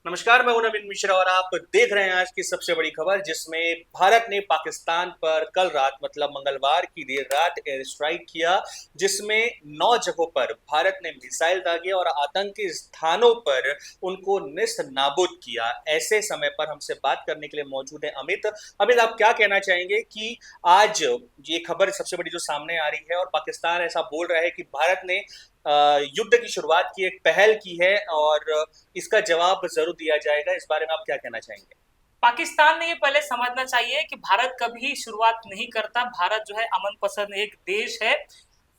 नमस्कार, मैं हूं नवीन मिश्रा और आप देख रहे हैं आज की सबसे बड़ी खबर, जिसमें भारत ने पाकिस्तान पर कल रात मतलब मंगलवार की देर रात एयर स्ट्राइक किया, जिसमें 9 जगहों पर भारत ने मिसाइल दागे और आतंकी स्थानों पर उनको निस्त नाबूद किया। ऐसे समय पर हमसे बात करने के लिए मौजूद है अमित। अमित, आप क्या कहना चाहेंगे कि आज ये खबर सबसे बड़ी जो सामने आ रही है और पाकिस्तान ऐसा बोल रहा है कि भारत ने युद्ध की शुरुआत की, एक पहल की है और इसका जवाब जरूर दिया जाएगा। इस बारे में आप क्या कहना चाहेंगे? पाकिस्तान ने ये पहले समझना चाहिए कि भारत कभी शुरुआत नहीं करता। भारत जो है अमन पसंद एक देश है।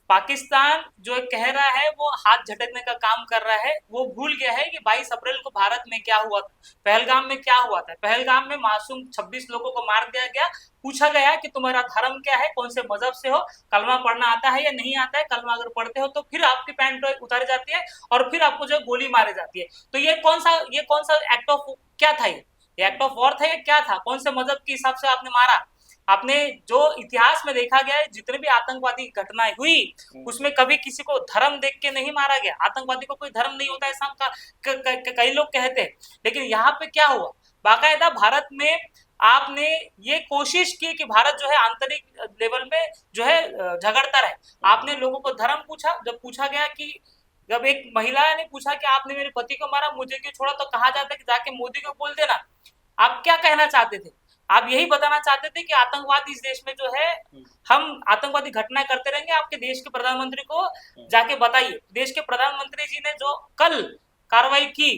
पाकिस्तान जो कह रहा है वो हाथ झटकने का काम कर रहा है। वो भूल गया है कि 22 अप्रैल को भारत में क्या हुआ था, पहलगाम में क्या हुआ था। पहलगाम में मासूम 26 लोगों को मार दिया गया। पूछा गया कि तुम्हारा धर्म क्या है, कौन से मजहब से हो, कलमा पढ़ना आता है या नहीं आता है। कलमा अगर पढ़ते हो तो फिर आपकी पैंट उतारी जाती है और फिर आपको जो गोली मारी जाती है। तो ये कौन सा एक्ट ऑफ क्या था? ये एक्ट ऑफ वॉर था या क्या था? कौन से मजहब के हिसाब से आपने मारा? आपने जो इतिहास में देखा गया है, जितने भी आतंकवादी घटनाएं हुई उसमें कभी किसी को धर्म देख के नहीं मारा गया। आतंकवादी को कोई धर्म नहीं होता ऐसा कई लोग कहते हैं, लेकिन यहाँ पे क्या हुआ? बाकायदा भारत में आपने ये कोशिश की कि भारत जो है आंतरिक लेवल में जो है झगड़ता रहे। आपने लोगों को धर्म पूछा। जब पूछा गया कि जब एक महिला ने पूछा कि आपने मेरे पति को मारा, मुझे क्यों छोड़ा, तो कहा जाता है कि जाके मोदी को बोल देना। आप क्या कहना चाहते थे? आप यही बताना चाहते थे कि आतंकवाद इस देश में जो है, हम आतंकवादी घटनाएं करते रहेंगे। आपके देश के प्रधानमंत्री को जाके बताइए। देश के प्रधानमंत्री जी ने जो कल कार्रवाई की,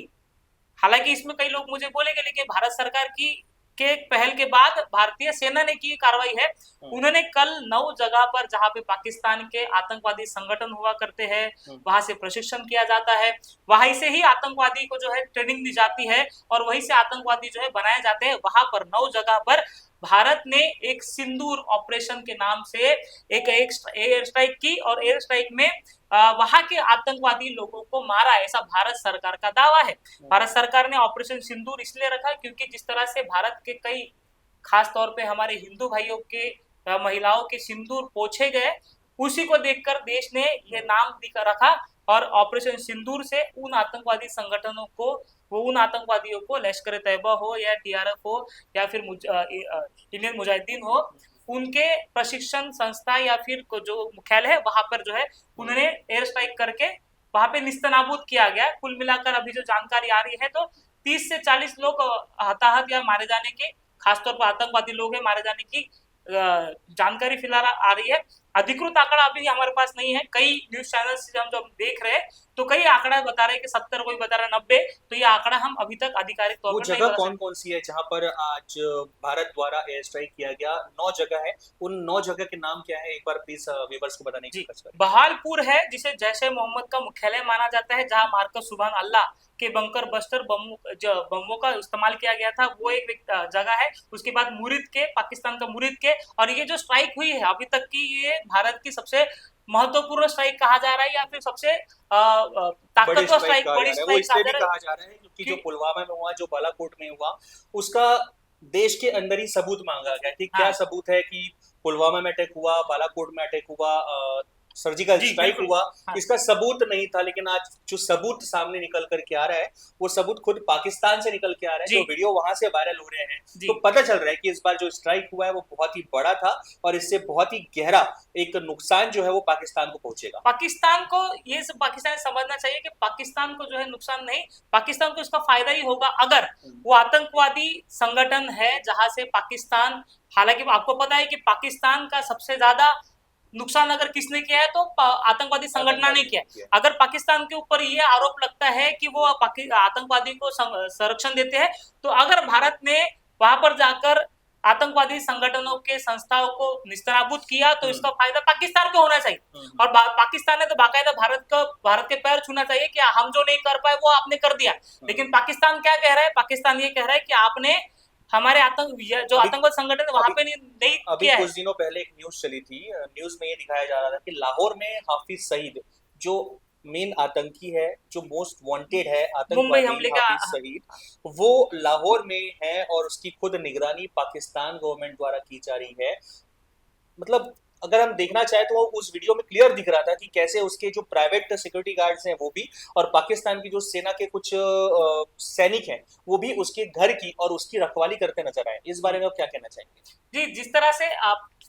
हालांकि इसमें कई लोग मुझे बोलेंगे, लेकिन भारत सरकार की के पहल के बाद भारतीय सेना ने की कार्रवाई है। उन्होंने कल 9 जगह पर, जहां पे पाकिस्तान के आतंकवादी संगठन हुआ करते हैं, वहां से प्रशिक्षण किया जाता है, वहीं से ही आतंकवादी को जो है ट्रेनिंग दी जाती है और वहीं से आतंकवादी जो है बनाए जाते हैं। वहां पर 9 जगह पर भारत ने एक सिंदूर ऑपरेशन के नाम से एक एयर स्ट्राइक की और एयर स्ट्राइक में वहां के आतंकवादी लोगों को मारा, ऐसा भारत सरकार का दावा है। भारत सरकार ने ऑपरेशन सिंदूर इसलिए रखा क्योंकि जिस तरह से भारत के कई, खास तौर पे हमारे हिंदू भाइयों के महिलाओं के सिंदूर पोछे गए, उसी को देखकर देश ने ये नाम रखा और ऑपरेशन सिंदूर से उन आतंकवादी संगठनों को, वो उन आतंकवादियों को, लश्कर तैयबा हो या टीआरएफ हो या फिर इंडियन मुजाहिदीन हो, उनके प्रशिक्षण संस्था या फिर जो मुख्यालय है वहां पर जो है उन्होंने एयर स्ट्राइक करके वहां पे निस्तनाबूद किया गया। कुल मिलाकर अभी जो जानकारी आ रही है तो 30 से 40 लोग हताहत या मारे जाने के, खासतौर पर आतंकवादी लोग हैं मारे जाने की जानकारी फिलहाल आ रही है। अधिकृत आंकड़ा अभी हमारे पास नहीं है। कई न्यूज चैनल से हम जब देख रहे हैं तो कई आंकड़ा बता रहे हैं कि 70, कोई बता रहा है 90। तो ये आंकड़ा हम अभी तक आधिकारिक तौर वो पर नहीं जगह बता कौन सकते। कौन सी है जहां पर आज भारत द्वारा एयर स्ट्राइक किया गया? 9 जगह है। उन 9 जगह के नाम क्या है, एक बार प्लीज व्यूअर्स को बताने की जी, कोशिश करें। बहालपुर है जिसे जैश ए मोहम्मद का मुख्यालय माना जाता है, जहां मार्कस सुबहान अल्लाह के बंकर बस्टर बमों का इस्तेमाल किया गया था, वो एक जगह है। उसके बाद मुरीद के, पाकिस्तान का मुरीद के, और ये जो स्ट्राइक हुई है अभी तक की, ये भारत की सबसे महत्वपूर्ण स्ट्राइक कहा जा रहा है या फिर सबसे बड़ी ताकतवर स्ट्राइक स्ट्राइक, कहा जा बड़ी रहा है। वो स्ट्राइक कहा इसलिए जा भी रहा कहा जा रहा है क्योंकि जो है। पुलवामा में हुआ, जो बालाकोट में हुआ, उसका देश के अंदर ही सबूत मांगा गया कि क्या हाँ, सबूत है कि पुलवामा में अटैक हुआ, बालाकोट में अटैक हुआ, सर्जिकल जी स्ट्राइक बिल्कुल। हुआ। हाँ, इसका सबूत नहीं था, लेकिन आज जो सबूत सामने निकल कर के आ रहा है, वो सबूत खुद पाकिस्तान से निकल के आ रहा है। जी जो वीडियो वहां से वायरल हो रहे हैं, जी। तो पता चल रहा है कि इस बार जो स्ट्राइक हुआ है वो बहुत ही बड़ा था और इससे बहुत ही गहरा एक नुकसान जो है वो पाकिस्तान को पहुंचेगा। पाकिस्तान को ये सब पाकिस्तान समझना चाहिए कि पाकिस्तान को जो है नुकसान नहीं, पाकिस्तान को इसका फायदा ही होगा अगर वो आतंकवादी संगठन है जहां से पाकिस्तान, हालांकि आपको पता है कि पाकिस्तान का सबसे ज्यादा नुकसान अगर किसने किया है तो आतंकवादी संगठन ने किया है। अगर पाकिस्तान के ऊपर ये आरोप लगता है कि वो आतंकवादी को संरक्षण देते हैं, तो अगर भारत ने वहां पर जाकर आतंकवादी संगठनों के संस्थाओं को निस्तनाबूद किया तो इसका फायदा पाकिस्तान को होना चाहिए। और पाकिस्तान ने तो बाकायदा भारत के पैर छूना चाहिए कि हम जो नहीं कर पाए वो आपने कर दिया। लेकिन पाकिस्तान क्या कह रहा है? पाकिस्तान ये कह रहा है कि आपने हमारे जो अभी आतंकवाद संगठन है वहां अभी पे नहीं अभी किया है। कुछ दिनों पहले एक न्यूज चली थी। न्यूज में ये दिखाया जा रहा था कि लाहौर में हाफिज सईद, जो मेन आतंकी है, जो मोस्ट वांटेड है मुंबई आतंकवादी, हमले का। हाफिज सईद, वो लाहौर में है और उसकी खुद निगरानी पाकिस्तान गवर्नमेंट द्वारा की जा रही है। मतलब अगर हम देखना चाहें तो वो उस वीडियो में क्लियर दिख रहा था कि कैसे उसके जो प्राइवेट सिक्योरिटी गार्ड्स हैं वो भी, और पाकिस्तान की जो सेना के कुछ सैनिक हैं वो भी उसके घर की और उसकी रखवाली करते नजर आए। इस बारे में आप क्या कहना चाहेंगे? जी, जिस तरह से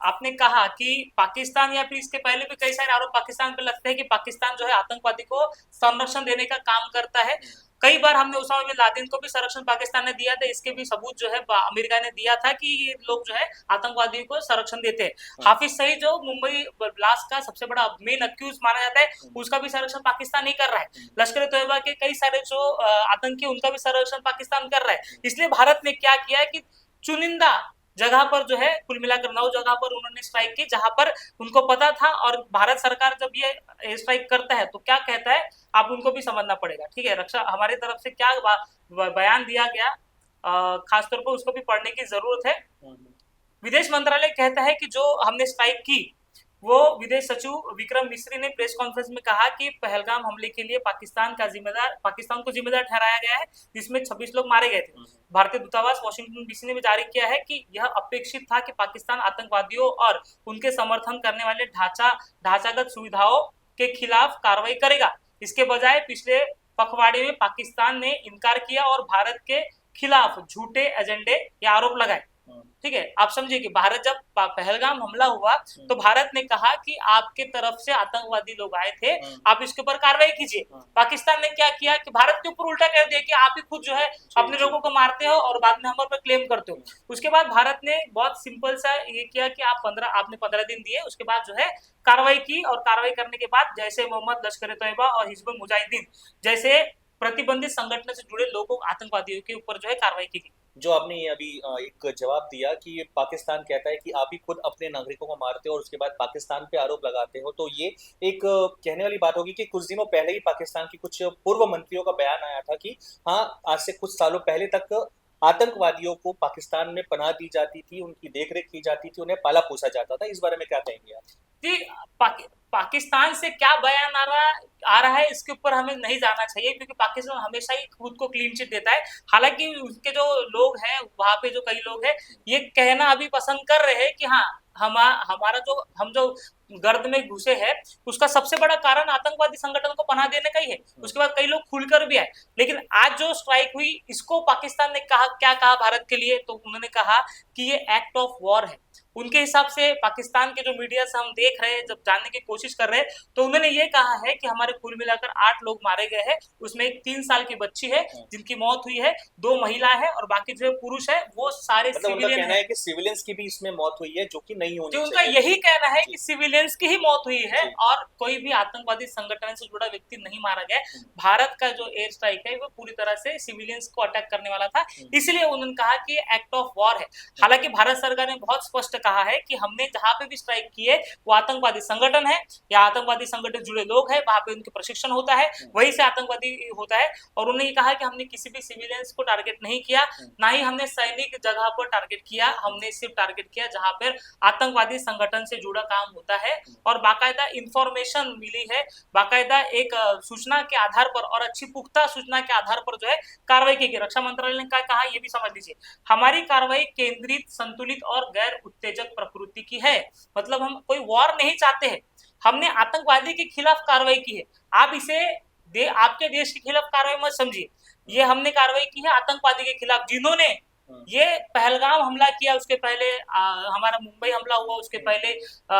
आपने कहा कि पाकिस्तान या फिर इसके पहले भी कई सारे आरोप पाकिस्तान पे लगते हैं कि पाकिस्तान जो है आतंकवादी को संरक्षण देने का काम करता है। कई बार हमने उसामा बिन लादेन को भी संरक्षण पाकिस्तान ने दिया था, इसके भी सबूत जो है अमेरिका ने दिया था कि ये लोग जो है आतंकवादियों को संरक्षण देते हैं। हाफिज सईद जो मुंबई ब्लास्ट का सबसे बड़ा मेन अक्यूज माना जाता है, उसका भी संरक्षण पाकिस्तान ही कर रहा है। लश्कर तोयबा के कई सारे जो आतंकी, उनका भी संरक्षण पाकिस्तान कर रहा है। इसलिए भारत ने क्या किया है कि चुनिंदा जगह पर जो है, कुल मिलाकर 9 जगह पर उन्होंने स्ट्राइक की जहां पर उनको पता था। और भारत सरकार जब ये स्ट्राइक करता है तो क्या कहता है, आप उनको भी समझना पड़ेगा। ठीक है, रक्षा हमारी तरफ से क्या बयान दिया गया, खासतौर पर उसको भी पढ़ने की जरूरत है। विदेश मंत्रालय कहता है कि जो हमने स्ट्राइक की, वो विदेश सचिव विक्रम मिस्री ने प्रेस कॉन्फ्रेंस में कहा कि पहलगाम हमले के लिए पाकिस्तान को जिम्मेदार ठहराया गया है, जिसमें 26 लोग मारे गए थे। भारतीय दूतावास वाशिंगटन डीसी ने भी जारी किया है कि यह अपेक्षित था कि पाकिस्तान आतंकवादियों और उनके समर्थन करने वाले ढांचागत सुविधाओं के खिलाफ कार्रवाई करेगा। इसके बजाय पिछले पखवाड़े में पाकिस्तान ने इनकार किया और भारत के खिलाफ झूठे एजेंडे या आरोप लगाए। ठीक है, आप समझिए कि भारत जब पहलगाम हमला हुआ तो भारत ने कहा कि आपके तरफ से आतंकवादी लोग आए थे, आप इसके ऊपर कार्रवाई कीजिए। पाकिस्तान ने क्या किया कि भारत के ऊपर उल्टा कर दिया कि आप ही खुद जो है अपने लोगों को मारते हो और बाद में हम पर क्लेम करते हो। उसके बाद भारत ने बहुत सिंपल सा ये किया कि आपने 15 दिन दिए, उसके बाद जो है कार्रवाई की। और कार्रवाई करने के बाद जैसे मोहम्मद, लश्कर तैयबा और हिजबुल मुजाहिदीन जैसे प्रतिबंधित संगठन से जुड़े लोगों, आतंकवादियों के ऊपर जो है कार्रवाई की गई। जो आपने अभी एक जवाब दिया कि पाकिस्तान कहता है कि आप ही खुद अपने नागरिकों को मारते हो और उसके बाद पाकिस्तान पे आरोप लगाते हो, तो ये एक कहने वाली बात होगी कि कुछ दिनों पहले ही पाकिस्तान की कुछ पूर्व मंत्रियों का बयान आया था कि हाँ, आज से कुछ सालों पहले तक आतंकवादियों को पाकिस्तान में पनाह दी जाती थी, उनकी देखरेख की जाती थी, उन्हें पाला पोसा जाता था। इस बारे में क्या कहेंगे आप? जी, पाकिस्तान से क्या बयान आ रहा है इसके ऊपर हमें नहीं जाना चाहिए, क्योंकि पाकिस्तान हमेशा ही खुद को क्लीन चिट देता है। हालांकि उसके जो लोग हैं वहां पे, जो कई लोग हैं, ये कहना अभी पसंद कर रहे हैं कि हाँ, हमारा जो गर्द में घुसे हैं उसका सबसे बड़ा कारण आतंकवादी संगठन को पनाह देने का ही है। उसके बाद कई लोग खुलकर भी आए। लेकिन आज जो स्ट्राइक हुई, इसको पाकिस्तान ने क्या कहा भारत के लिए, तो उन्होंने कहा कि ये एक्ट ऑफ वॉर है। उनके हिसाब से पाकिस्तान के जो मीडिया से हम देख रहे हैं, जब जानने की कोशिश कर रहे हैं, तो उन्होंने ये कहा है कि हमारे कुल मिलाकर 8 लोग मारे गए हैं। उसमें एक 3 साल की बच्ची है जिनकी मौत हुई है, 2 महिला है और बाकी जो पुरुष है वो सारे सिविलियन कहना है कि सिविलियंस की भी इसमें मौत हुई है, जो कि नहीं होनी चाहिए। उनका यही कहना है कि सिविलियंस की ही मौत हुई है और कोई भी आतंकवादी संगठन से जुड़ा व्यक्ति नहीं मारा गया। भारत का जो एयर स्ट्राइक है वो पूरी तरह से सिविलियंस को अटैक करने वाला था, इसलिए उन्होंने कहा कि एक्ट ऑफ वॉर है। हालांकि भारत सरकार ने बहुत स्पष्ट कहा है कि हमने जहां पे भी स्ट्राइक की है वो आतंकवादी संगठन है या आतंकवादी संगठन से जुड़े लोग हैं, वहां पे उनके प्रशिक्षण होता है, वहीं से आतंकवादी होता है। और उन्होंने ये कहा कि हमने किसी भी सिविलियंस को टारगेट नहीं किया, ना ही हमने सैनिक जगह पर टारगेट किया। हमने सिर्फ टारगेट किया जहां पर आतंकवादी संगठन से जुड़ा काम होता है और बाकायदा इंफॉर्मेशन मिली है, बाकायदा एक सूचना के आधार पर और अच्छी पुख्ता सूचना के आधार पर जो है कार्रवाई की गई। रक्षा मंत्रालय ने क्या कहा ये भी समझ लीजिए, हमारी कार्रवाई केंद्रित, संतुलित और गैर उत्तेजक प्रकृति की है। मतलब हम कोई वॉर नहीं चाहते हैं, हमने आतंकवादी के खिलाफ कार्रवाई की है। आप इसे आपके देश के खिलाफ कार्रवाई मत समझिए, ये हमने कार्रवाई की है आतंकवादी के खिलाफ जिन्होंने ये पहलगाम हमला किया। उसके पहले हमारा मुंबई हमला हुआ, उसके पहले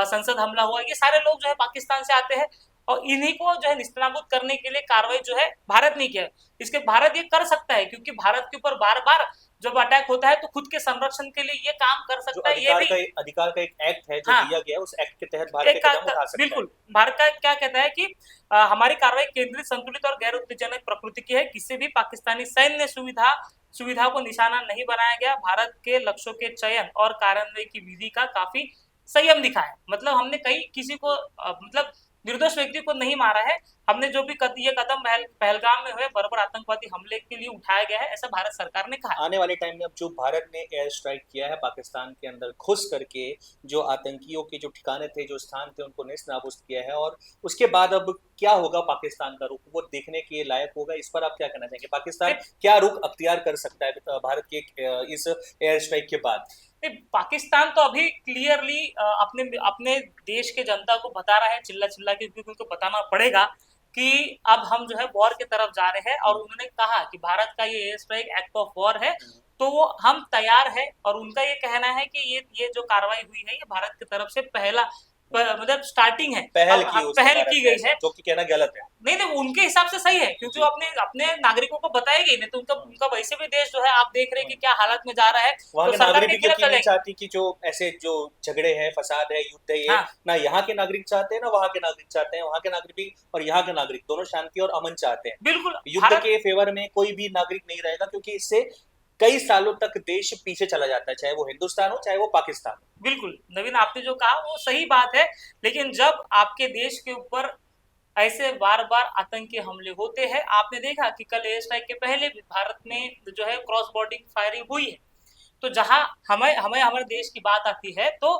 संसद हमला हुआ। ये सारे लोग जो है पाकिस्तान से आते हैं और इन्हीं को जो है निस्तानाबूद करने के लिए कार्रवाई जो है भारत नहीं किया। इसके भारत ये कर सकता है क्योंकि भारत के ऊपर बार बार जब अटैक होता है तो खुद के संरक्षण के लिए ये काम कर सकता है। ये भी अधिकार का एक एक्ट है जो दिया गया है, उस एक्ट के तहत भारत कदम उठा सकता है। बिल्कुल, भारत का क्या कहता है कि हमारी कार्रवाई केंद्रित, संतुलित और गैर उत्तेजनक प्रकृति की है। किसी भी पाकिस्तानी सैन्य सुविधा को निशाना नहीं बनाया गया। भारत के लक्ष्यों के चयन और कार्यान्वयन की विधि का काफी संयम दिखा है। मतलब हमने किसी को मतलब निर्दोष व्यक्ति को नहीं मारा है। हमने जो भी ये कदम पहलगाम में हुए बर्बर आतंकवादी हमले के लिए उठाया गया है, ऐसा भारत सरकार ने कहा। आने वाले टाइम में अब जो भारत ने एयर स्ट्राइक किया है पाकिस्तान के अंदर घुस करके, जो आतंकियों के जो ठिकाने थे, जो स्थान थे, उनको नेस्तनाबूद किया है, और उसके बाद अब क्या होगा पाकिस्तान का रुख, वो देखने के लायक होगा। इस पर आप क्या कहना चाहेंगे? पाकिस्तान क्या रुख अख्तियार कर सकता है भारत के इस एयर स्ट्राइक के बाद? पाकिस्तान तो अभी क्लियरली अपने अपने देश के जनता को बता रहा है चिल्ला चिल्ला के, क्योंकि उनको बताना पड़ेगा कि अब हम जो है वॉर की तरफ जा रहे हैं। और उन्होंने कहा कि भारत का ये air strike act of war है, तो वो हम तैयार है। और उनका ये कहना है कि ये जो कार्रवाई हुई है ये भारत की तरफ से पहला मतलब स्टार्टिंग है, पहल अब की उसने पहल भारत की ने, गई है। जो कि कहना गलत है। नहीं नहीं, उनके हिसाब से सही है, क्योंकि वो अपने अपने नागरिकों को बताएगी नहीं तो उनका उनका वैसे भी देश जो है आप देख रहे हैं कि क्या हालत में जा रहा है, वहाँ तो के सरकार नागरिक के भी खिलाफ क्योंकि नहीं चलेंगे। चाहती कि जो ऐसे जो झगड़े हैं, फसाद है, युद्ध है, ये हाँ ना यहाँ के नागरिक चाहते हैं ना वहाँ के नागरिक चाहते हैं। वहाँ के नागरिक भी और यहाँ के नागरिक दोनों शांति और अमन चाहते हैं। बिल्कुल। युद्ध भारत के फेवर में कोई भी नागरिक नहीं रहेगा, क्योंकि इससे कई सालों तक देश पीछे चला जाता है, चाहे वो हिंदुस्तान हो चाहे वो पाकिस्तान हो। बिल्कुल नवीन, आपने जो कहा वो सही बात है, लेकिन जब आपके देश के ऊपर ऐसे बार बार आतंकी हमले होते हैं, आपने देखा कि कल एयर स्ट्राइक के पहले भी भारत में जो है क्रॉस बॉर्डर फायरिंग हुई है। तो जहां हमें हमें हमारे देश की बात आती है तो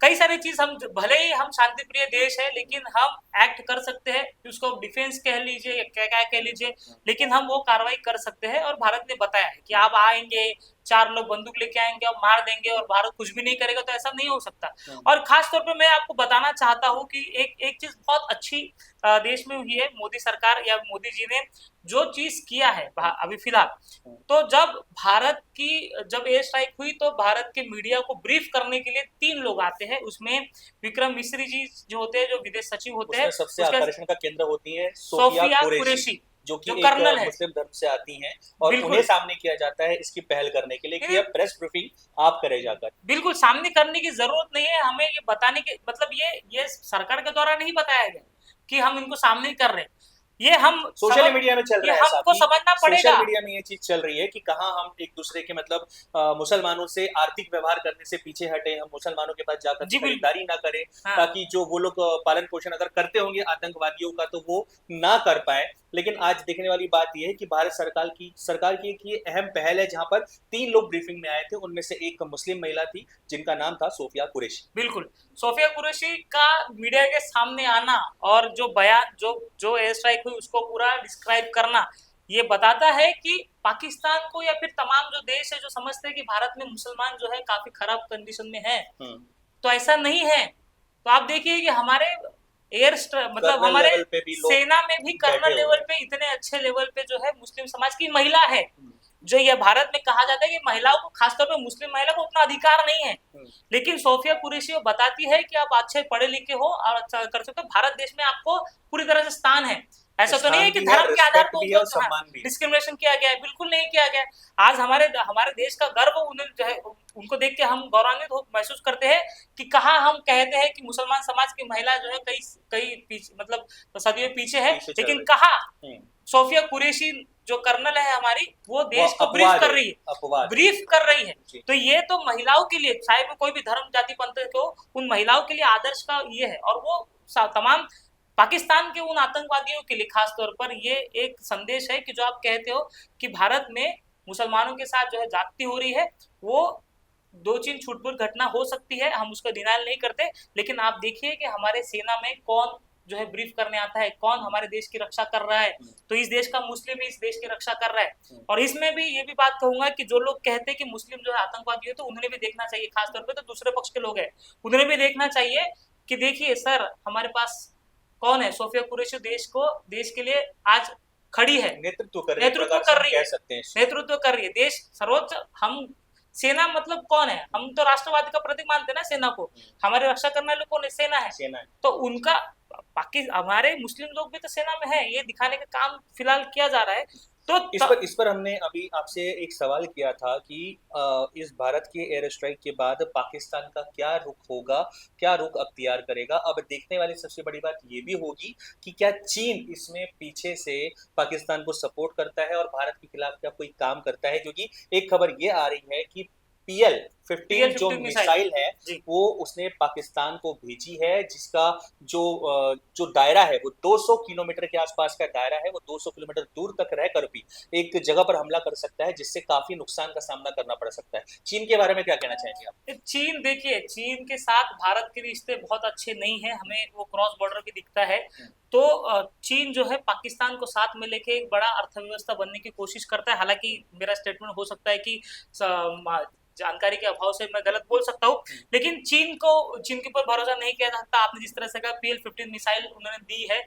कई सारी चीज हम, भले ही हम शांति प्रिय देश है, लेकिन हम एक्ट कर सकते हैं, उसको डिफेंस कह लीजिए या क्या क्या कह लीजिए, लेकिन हम वो कार्रवाई कर सकते हैं। और भारत ने बताया है कि आप आएंगे, 4 लोग बंदूक लेके आएंगे और मार देंगे और भारत कुछ भी नहीं करेगा, तो ऐसा नहीं हो सकता। और खास तौर पे मैं आपको बताना चाहता हूँ कि एक एक चीज बहुत अच्छी देश में हुई है, मोदी सरकार या मोदी जी ने जो चीज किया है अभी फिलहाल। तो जब एयर स्ट्राइक हुई तो भारत के मीडिया को ब्रीफ करने के लिए 3 लोग आते हैं, उसमें विक्रम मिश्री जी जो होते हैं, जो विदेश सचिव होते हैं, उसमें सबसे उसके आकर्षण का केंद्र होती है सोफिया सोफिया कुरैशी, कुरैशी जो कि जो एक कर्नल है। मुस्लिम धर्म से आती हैं, और बिल्कुल उन्हें सामने किया जाता है इसकी पहल करने के लिए कि यह प्रेस ब्रीफिंग आप करे जाकर। बिल्कुल सामने करने की जरूरत नहीं है, हमें ये बताने के मतलब ये सरकार के द्वारा नहीं बताया गया कि हम इनको सामने कर रहे हैं, ये हम सोशल मीडिया में चल रहा है, हमको समझना पड़ेगा। सोशल मीडिया में ये चीज चल रही है कि कहाँ हम एक दूसरे के मतलब मुसलमानों से आर्थिक व्यवहार करने से पीछे हटे, हम मुसलमानों के पास जाकर जी बिल्कुल। खरीदारी ना करें, हाँ ताकि जो वो लोग पालन पोषण अगर करते होंगे आतंकवादियों का तो वो ना कर पाए। लेकिन आज देखने वाली बात यह है कि भारत सरकार की एक ये अहम पहल है, जहां पर 3 लोग ब्रीफिंग में आए थे, उनमें से एक मुस्लिम महिला थी जिनका नाम था सोफिया कुरैशी। बिल्कुल, सोफिया कुरैशी का मीडिया के सामने आना और जो बयान जो एयर स्ट्राइक हुई उसको पूरा डिस्क्राइब करना, ये बताता है कि पाकिस्तान को या फिर तमाम जो देश है जो समझते हैं कि भारत में मुसलमान जो है काफी खराब कंडीशन में है, तो ऐसा नहीं है। तो आप देखिए कि हमारे मतलब हमारे सेना में भी कर्नल लेवल पे इतने अच्छे लेवल पे जो है मुस्लिम समाज की महिला है, जो ये भारत में कहा जाता है कि महिलाओं को, खासतौर पे मुस्लिम महिला को उतना अधिकार नहीं है, लेकिन सोफिया कुरैशी बताती है कि आप अच्छे पढ़े लिखे हो और अच्छा कर सकते हो, भारत देश में आपको पूरी तरह से स्थान है। ऐसा तो नहीं है कि धर्म के आधार पर डिस्क्रिमिनेशन किया गया है, बिल्कुल नहीं किया गया। आज हमारे हमारे देश का गर्व उन्हें जो है, उनको देख के हम गौरवान्वित महसूस करते हैं कि कहा हम कहते हैं कि मुसलमान समाज की महिला जो है कई मतलब सदियों पीछे है, लेकिन कहा सोफिया कुरैशी जो कर्नल है हमारी, वो देश को ब्रीफ कर रही है। तो ये तो महिलाओं के लिए, चाहे वो कोई भी धर्म जाति पंथ हो, उन महिलाओं के लिए आदर्श का ये है। और वो तमाम पाकिस्तान के उन आतंकवादियों के लिए खास तौर पर ये एक संदेश है कि जो आप कहते हो कि भारत में मुसलमानों के साथ जो है जाति हो रही है, वो 2-3 छूटपूट घटना हो सकती है, हम उसको डिनायल नहीं करते, लेकिन आप देखिए कि हमारे सेना में कौन जो है ब्रीफ करने आता है, कौन हमारे देश की रक्षा कर रहा है, तो इस देश का मुस्लिम ही इस देश की रक्षा कर रहा है। और इसमें भी ये भी बात कहूंगा कि जो लोग कहते हैं कि मुस्लिम जो है आतंकवादी है, तो उन्हें भी देखना चाहिए, खासतौर पर तो दूसरे पक्ष के लोग हैं, उन्हें भी देखना चाहिए कि देखिए सर, हमारे पास कौन है, सोफिया कुरैशी देश के लिए आज खड़ी है, नेतृत्व कर रही है देश सर्वोच्च। हम सेना मतलब कौन है, हम तो राष्ट्रवाद का प्रतीक मानते हैं ना सेना को, हमारे रक्षा करने वाले कौन है, सेना है। तो उनका हमारे मुस्लिम लोग भी तो सेना में है, ये दिखाने का काम फिलहाल किया जा रहा है। तो इस पर हमने अभी आपसे एक सवाल किया था कि इस भारत के एयर स्ट्राइक के बाद पाकिस्तान का क्या रुख होगा, क्या रुख अख्तियार करेगा। अब देखने वाली सबसे बड़ी बात ये भी होगी कि क्या चीन इसमें पीछे से पाकिस्तान को सपोर्ट करता है और भारत के खिलाफ क्या कोई काम करता है, क्योंकि एक खबर ये आ रही है कि PL-15 जो मिसाइल है वो उसने पाकिस्तान को भेजी है, जिसका जो दायरा है वो 200 किलोमीटर के आसपास का दायरा है, वो 200 किलोमीटर दूर तक रहकर भी एक जगह पर हमला कर सकता है, जिससे काफी नुकसान का सामना करना पड़ सकता है। चीन के बारे में क्या कहना चाहेंगे आप? चीन, देखिए चीन के साथ भारत के रिश्ते बहुत अच्छे नहीं है, हमें वो क्रॉस बॉर्डर भी दिखता है। तो चीन जो है पाकिस्तान को साथ में लेके एक बड़ा अर्थव्यवस्था बनने की कोशिश करता है। हालांकि मेरा स्टेटमेंट हो सकता है कि जानकारी के अभाव से मैं गलत बोल सकता हूँ, लेकिन चीन के ऊपर भरोसा नहीं किया जा सकता। आपने जिस तरह से कहा PL-15 मिसाइल उन्होंने दी है,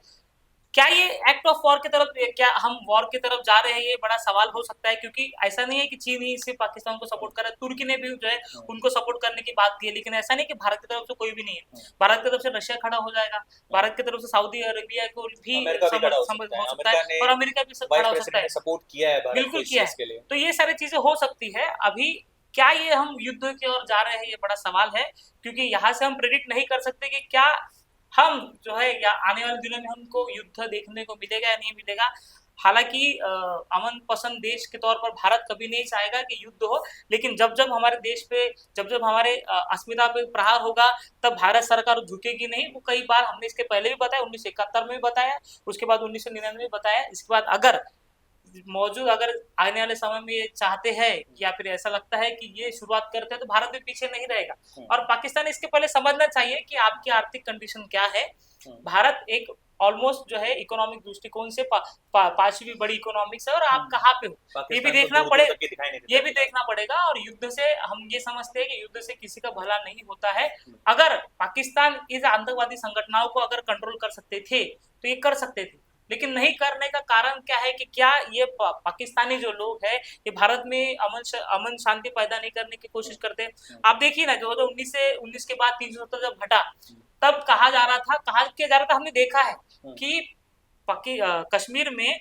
क्या ये एक्ट ऑफ वॉर की तरफ, क्या हम वॉर की तरफ जा रहे हैं, ये बड़ा सवाल हो सकता है, क्योंकि ऐसा नहीं है कि चीन ही सिर्फ पाकिस्तान को सपोर्ट कर रहा है, तुर्की ने भी जो है उनको सपोर्ट करने की बात की है, लेकिन ऐसा नहीं कि भारत की तरफ से कोई भी नहीं है। भारत की तरफ से रशिया खड़ा हो जाएगा, भारत की तरफ से सऊदी अरेबिया को भी अमेरिका भी खड़ा हो हो सकता सकता है, है, और अमेरिका भी खड़ा हो सकता है, सपोर्ट किया है भारत बिल्कुल को इस किया चीज के है। लिए। तो ये सारी चीजें हो सकती है। अभी क्या ये हम युद्ध की ओर जा रहे हैं, ये बड़ा सवाल है, क्योंकि यहाँ से हम प्रेडिक्ट नहीं कर सकते कि क्या हम जो है या आने वाले दिनों में हमको युद्ध देखने को मिलेगा या नहीं मिलेगा। हालांकि अमन पसंद देश के तौर पर भारत कभी नहीं चाहेगा कि युद्ध हो, लेकिन जब जब हमारे देश पे, जब जब हमारे अस्मिता पे प्रहार होगा, तब भारत सरकार झुकेगी नहीं। वो कई बार हमने इसके पहले भी बताया, 1971 में भी बताया, उसके बाद 1999 में बताया। इसके बाद अगर आने वाले समय में ये चाहते हैं या फिर ऐसा लगता है कि ये शुरुआत करते हैं, तो भारत भी पीछे नहीं रहेगा। और पाकिस्तान इसके पहले समझना चाहिए कि आपकी आर्थिक कंडीशन क्या है। भारत एक ऑलमोस्ट जो है इकोनॉमिक दृष्टिकोण से पांचवी बड़ी इकोनॉमिक्स है, और आप कहाँ पे हो ये भी देखना पड़ेगा, ये भी देखना पड़ेगा। और युद्ध से हम ये समझते हैं कि युद्ध से किसी का भला नहीं होता है। अगर पाकिस्तान इस आतंकवादी संगठनों को अगर कंट्रोल कर सकते थे तो ये कर सकते थे, लेकिन नहीं करने का कारण क्या है कि क्या ये पाकिस्तानी जो लोग हैं ये भारत में अमन शांति पैदा नहीं करने की कोशिश करते। आप देखिए ना, 2019 से 19 के बाद 370 जब हटा, तब कहा जा रहा था, हमने देखा है कि कश्मीर में,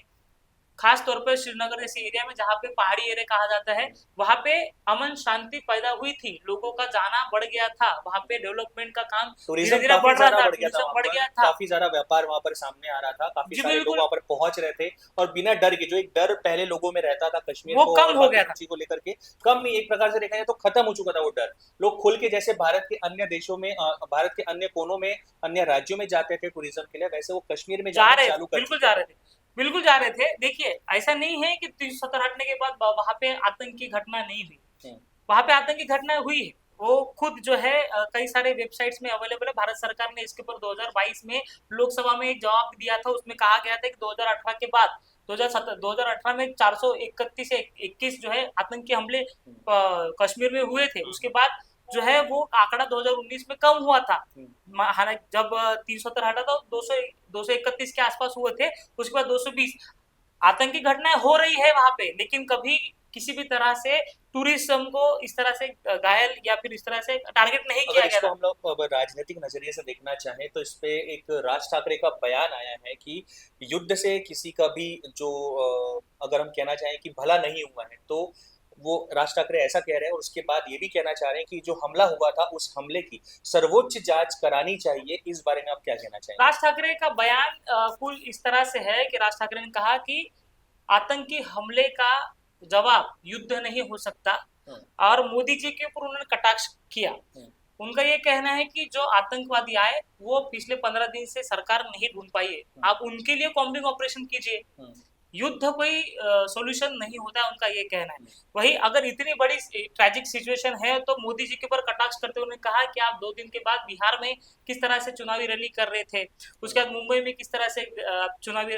खास तौर पर श्रीनगर जैसे एरिया में जहाँ पे पहाड़ी एरिया कहा जाता है, वहां पे अमन शांति पैदा हुई थी, लोगों का जाना बढ़ गया था, वहां पे डेवलपमेंट का काम टूरिज्म धीरे-धीरे बढ़ रहा था, टूरिज्म बढ़ गया था, काफी ज्यादा व्यापार वहां पर सामने आ रहा था, काफी सारे लोग वहां पर पहुंच रहे थे, और बिना डर के, जो एक डर पहले लोगों में रहता था कश्मीर वो कम हो गया था, को लेकर के कम नहीं, एक प्रकार से देखा जाए तो खत्म हो चुका था वो डर। लोग खुल के, जैसे भारत के अन्य देशों में, भारत के अन्य कोनों में, अन्य राज्यों में जाते थे टूरिज्म के लिए, वैसे वो कश्मीर में जाना चालू कर बिल्कुल जा रहे थे। देखिए, ऐसा नहीं है कि 370 हटने के बाद वहां पे आतंकी घटना नहीं हुई, वहां पे आतंकी घटना हुई है। वो खुद जो है कई सारे वेबसाइट्स में अवेलेबल है। भारत सरकार ने इसके ऊपर 2022 में लोकसभा में एक जवाब दिया था, उसमें कहा गया था कि 2018 के बाद 2018 में 431 से 21 जो है आतंकी हमले कश्मीर में हुए थे। उसके बाद जो है वो आंकड़ा 2019 में कम हुआ था, जब 370 हटा था 231 के आसपास हुए थे, उसके बाद 220 आतंकी घटनाएं हो रही है वहां पे, लेकिन कभी किसी भी तरह से टूरिज्म को इस तरह से घायल या फिर इस तरह से टारगेट नहीं किया गया। हम लोग राजनीतिक नजरिए से देखना चाहें तो इस पे एक राज ठाकरे का बयान आया है कि युद्ध से किसी का भी जो अगर हम कहना चाहें कि भला नहीं हुआ है, तो वो राज ठाकरे ऐसा कह रहे हैं, और उसके बाद ये भी कहना चाह रहे हैं कि जो हमला हुआ था उस हमले की सर्वोच्च जांच करानी चाहिए। इस बारे में आप क्या कहना चाहेंगे? राज ठाकरे का बयान कुल इस तरह से है कि राज ठाकरे ने कहा कि आतंकी हमले का जवाब युद्ध नहीं हो सकता, और मोदी जी के ऊपर उन्होंने कटाक्ष किया। उनका ये कहना है कि जो आतंकवादी आए वो पिछले 15 दिन से सरकार नहीं ढूंढ पाई है, आप उनके लिए कॉम्बिंग ऑपरेशन कीजिए, युद्ध कोई सॉल्यूशन नहीं होता है, उनका ये कहना है। वही अगर इतनी बड़ी ट्रैजिक सिचुएशन है तो मोदी जी के ऊपर कटाक्ष करते हुए उन्होंने कहा कि आप 2 दिन के बाद बिहार में किस तरह से चुनावी रैली कर रहे थे, उसके बाद मुंबई में किस तरह से चुनावी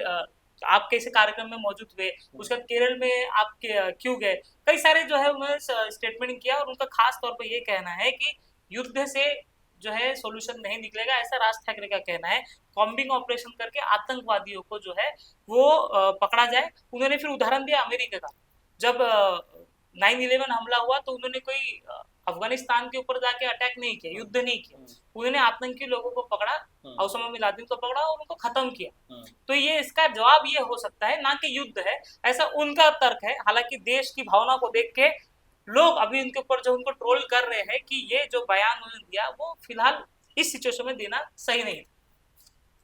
आप कैसे कार्यक्रम में मौजूद हुए, उसके बाद केरल में आप क्यों गए, कई सारे जो है उन्होंने स्टेटमेंट किया। और उनका खास तौर पर ये कहना है कि युद्ध से जो है सॉल्यूशन नहीं निकलेगा, ऐसा राज ठाकरे का कहना है। कॉम्बिंग ऑपरेशन करके आतंकवादियों को जो है वो पकड़ा जाए। उन्होंने फिर उदाहरण दिया अमेरिका का, जब 9/11 हमला हुआ तो उन्होंने कोई अफगानिस्तान के ऊपर जाके अटैक नहीं किया, युद्ध नहीं किया, उन्होंने आतंकी लोगों को पकड़ा, ओसामा बिन लादेन को पकड़ा और उनको खत्म किया। तो ये इसका जवाब ये हो सकता है, ना कि युद्ध है, ऐसा उनका तर्क है। हालांकि देश की भावना को देख के लोग अभी उनके ऊपर जो उनको ट्रोल कर रहे हैं कि ये जो बयान उन्होंने दिया वो फिलहाल इस सिचुएशन में देना सही नहीं है।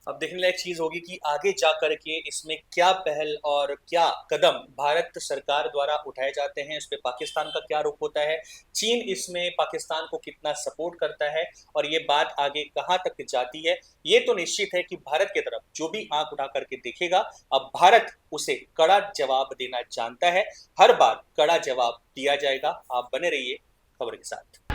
अब देखने लायक चीज होगी कि आगे जा करके इसमें क्या पहल और क्या कदम भारत सरकार द्वारा उठाए जाते हैं, इस पे पाकिस्तान का क्या रुख होता है, चीन इसमें पाकिस्तान को कितना सपोर्ट करता है, और ये बात आगे कहां तक जाती है। ये तो निश्चित है कि भारत की तरफ जो भी आंख उठा करके देखेगा, अब भारत उसे कड़ा जवाब देना जानता है, हर बार कड़ा जवाब दिया जाएगा। आप बने रहिए खबर के साथ।